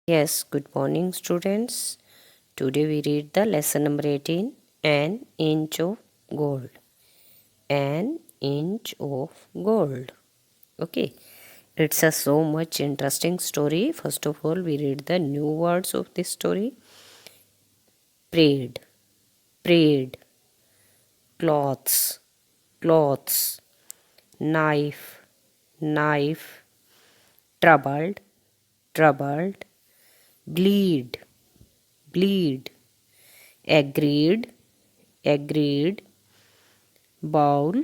Yes, good morning, students. Today we read the lesson number 18, An Inch of Gold. An Inch of Gold. Okay, it's a so much interesting story. First of all, we read the new words of this story. Prayed, prayed, cloths, cloths, knife, knife, troubled, troubled, bleed, bleed, agreed, agreed, bowl,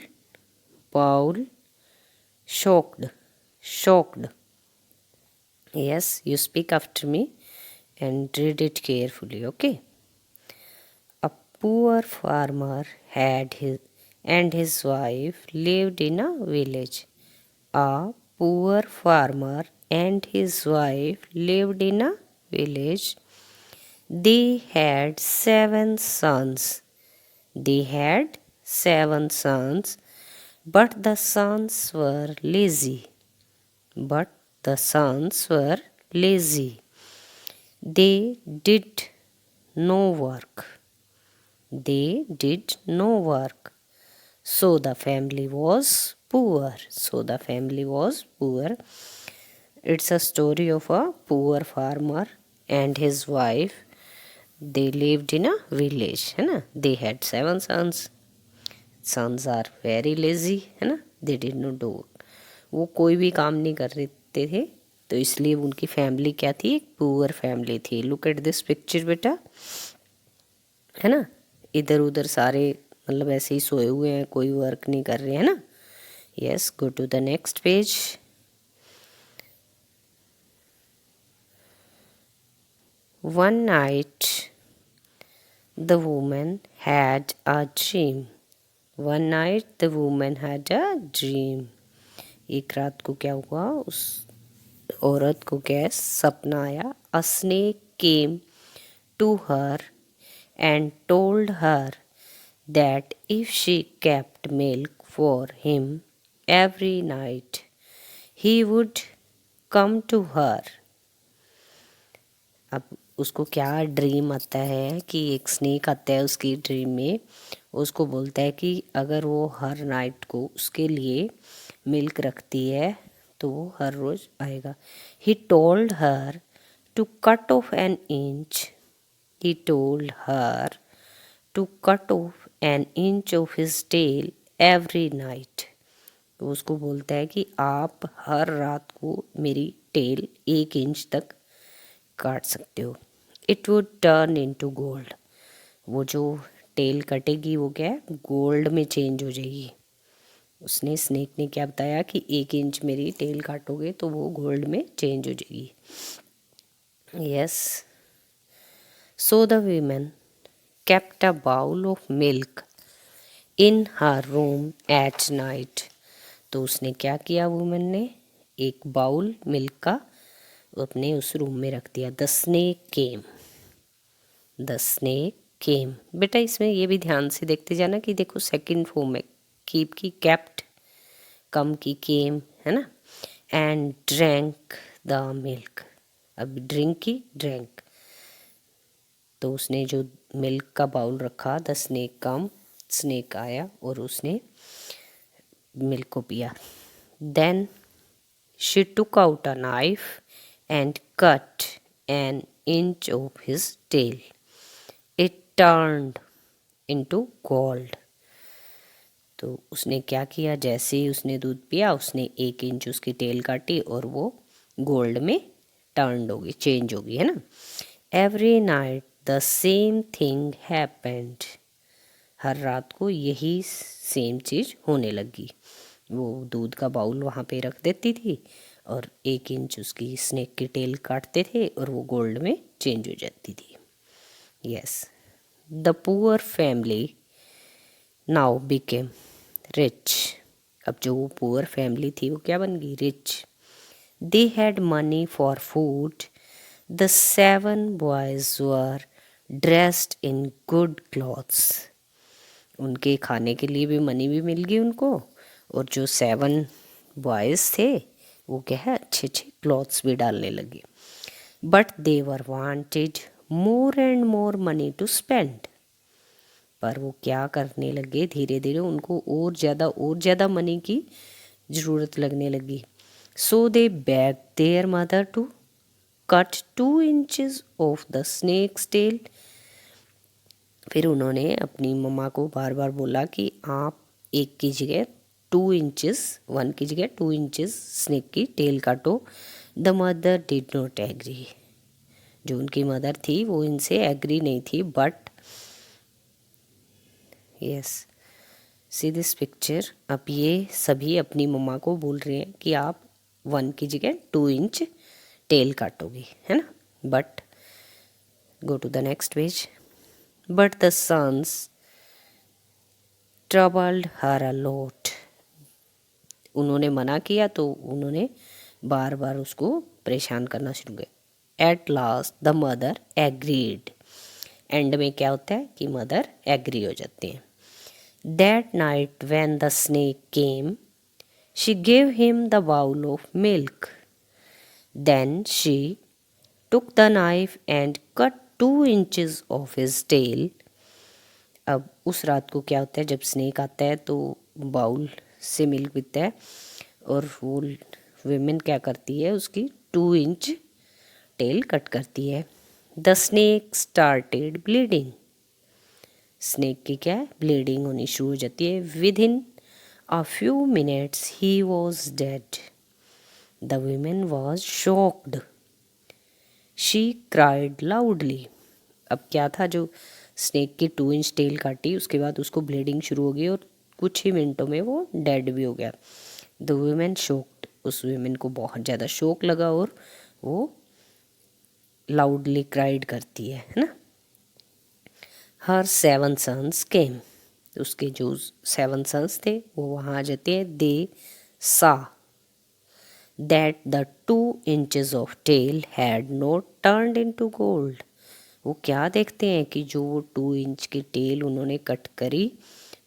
bowl, shocked, shocked. Yes, you speak after me and read it carefully, okay? A poor farmer had his and his wife lived in a village. A poor farmer and his wife lived in a village. They had 7 sons. They had 7 sons, but the sons were lazy. But the sons were lazy. They did no work. They did no work. So the family was poor. So the family was poor. It's a story of a poor farmer and his wife. They lived in a village. है ना? They had 7 sons. Sons are very lazy. है ना? They did not do. वो कोई भी काम नहीं कर रहे थे, तो इसलिए उनकी फैमिली क्या थी, एक पुअर फैमिली थी. लुक एट दिस पिक्चर बेटा, है ना. इधर उधर सारे मतलब ऐसे ही सोए हुए हैं, कोई वर्क नहीं कर रहे हैं ना. Yes, go to the next page. One night the woman had a dream. One night the woman had a dream. एक रात को क्या हुआ, उस औरत को क्या सपना आया. A snake came to her and told her that if she kept milk for him every night, he would come to her. अब उसको क्या ड्रीम आता है कि एक स्नेक आता है उसकी ड्रीम में. उसको बोलता है कि अगर वो हर नाइट को उसके लिए मिल्क रखती है तो वो हर रोज़ आएगा. He told her to cut off an inch. He told her to cut off an inch of his tail every night. तो उसको बोलता है कि आप हर रात को मेरी टेल 1 इंच तक काट सकते हो. It would turn into gold. वो जो टेल कटेगी वो क्या है, गोल्ड में चेंज हो जाएगी. उसने स्नेक ने क्या बताया कि 1 इंच मेरी टेल काटोगे तो वो गोल्ड में चेंज हो जाएगी. Yes. So the woman kept a bowl of milk in her room at night. तो उसने क्या किया, वुमन ने एक बाउल मिल्क का अपने उस रूम में रख दिया. The snake came. The snake came. बेटा इसमें ये भी ध्यान से देखते जाना कि देखो सेकंड फॉर्म में कीप की केप्ट, कम की केम, है ना. And drank the milk. अब ड्रिंक की ड्रैंक. तो उसने जो मिल्क का बाउल रखा, द स्नेक कम, स्नेक आया और उसने मिल्क को पिया. Then she took out a knife and cut an inch of his tail. It turned into gold. तो उसने क्या किया, जैसे ही उसने दूध पिया उसने 1 इंच उसकी टेल काटी और वो गोल्ड में टर्न्ड होगी, चेंज होगी, है ना. Every night the same thing happened. हर रात को यही सेम चीज़ होने लगी. वो दूध का बाउल वहाँ पे रख देती थी और 1 इंच उसकी स्नेक की टेल काटते थे और वो गोल्ड में चेंज हो जाती थी. Yes. The poor family now became rich. अब जो वो पुअर फैमिली थी वो क्या बन गई, rich. They had money for food. The 7 boys were dressed in good clothes. उनके खाने के लिए भी मनी भी मिल गई उनको, और जो 7 बॉयज़ थे वो क्या है, अच्छे अच्छे क्लॉथ्स भी डालने लगे. But they were wanted more and more money to spend. पर वो क्या करने लगे, धीरे धीरे उनको और ज़्यादा मनी की ज़रूरत लगने लगी। So they beg their mother to cut 2 inches of the snake's tail. फिर उन्होंने अपनी मम्मा को बार बार बोला कि आप 1 की जगह 2 इंचेस स्नेक की टेल काटो। The mother did not agree. जो उनकी मदर थी वो इनसे एग्री नहीं थी, but yes see this picture. अब ये सभी अपनी मम्मा को बोल रहे हैं कि आप 1 की जगह 2 इंच टेल काटोगी, है ना। But go to the next page. But the sons troubled her a lot. उन्होंने मना किया तो उन्होंने बार बार उसको परेशान करना शुरू किया। At last the mother agreed. And में क्या होता है कि मदर एग्री हो जाती हैं। That night when the snake came she gave him the bowl of milk. Then she took the knife and cut 2 inches of his tail। अब उस रात को क्या होता है, जब स्नेक आता है तो बाउल से मिल्क पीता है और वो विमेन क्या करती है, उसकी 2 इंच टेल कट करती है। The snake started bleeding. Snake की क्या है, ब्लीडिंग होनी शुरू हो जाती है। With in a few minutes he was dead. The women was shocked. She cried loudly. अब क्या था, जो स्नेक की 2 इंच टेल काटी उसके बाद उसको ब्लीडिंग शुरू हो गई और कुछ ही मिनटों में वो डेड भी हो गया। The women shocked. उस वुमेन को बहुत ज़्यादा शोक लगा और वो लाउडली क्राइड करती है ना। हर 7 सन्स केम। उसके जो 7 सन्स थे वो वहाँ आ जाते हैं। दे सा that the 2 inches of tail had not turned into gold। वो क्या देखते हैं कि जो वो 2 इंच की टेल उन्होंने कट करी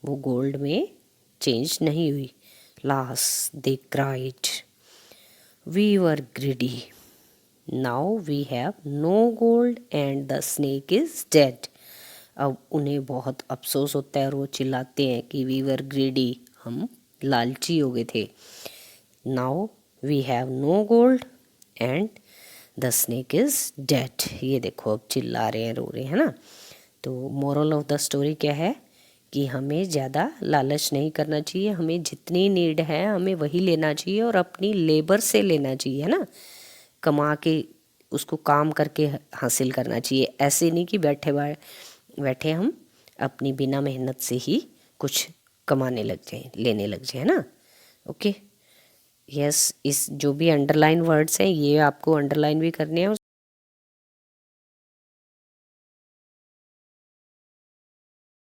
वो गोल्ड में चेंज नहीं हुई। Last they cried we were greedy, now we have no gold and the snake is dead. अब उन्हें बहुत अफसोस होता है और वो चिल्लाते हैं कि वी वर ग्रीडी, हम लालची हो गए थे। Now we have no gold and the snake is dead. ये देखो अब चिल्ला रहे हैं, रो रहे हैं ना। तो मोरल ऑफ द स्टोरी क्या है कि हमें ज़्यादा लालच नहीं करना चाहिए, हमें जितनी नीड है हमें वही लेना चाहिए और अपनी लेबर से लेना चाहिए, है ना। कमा के उसको काम करके हासिल करना चाहिए। ऐसे नहीं कि बैठे हम अपनी बिना मेहनत से ही कुछ कमाने लग जाएं, लेने लग जाएं, है ना। ओके, यस, इस जो भी अंडरलाइन वर्ड्स हैं ये आपको अंडरलाइन भी करने हैं और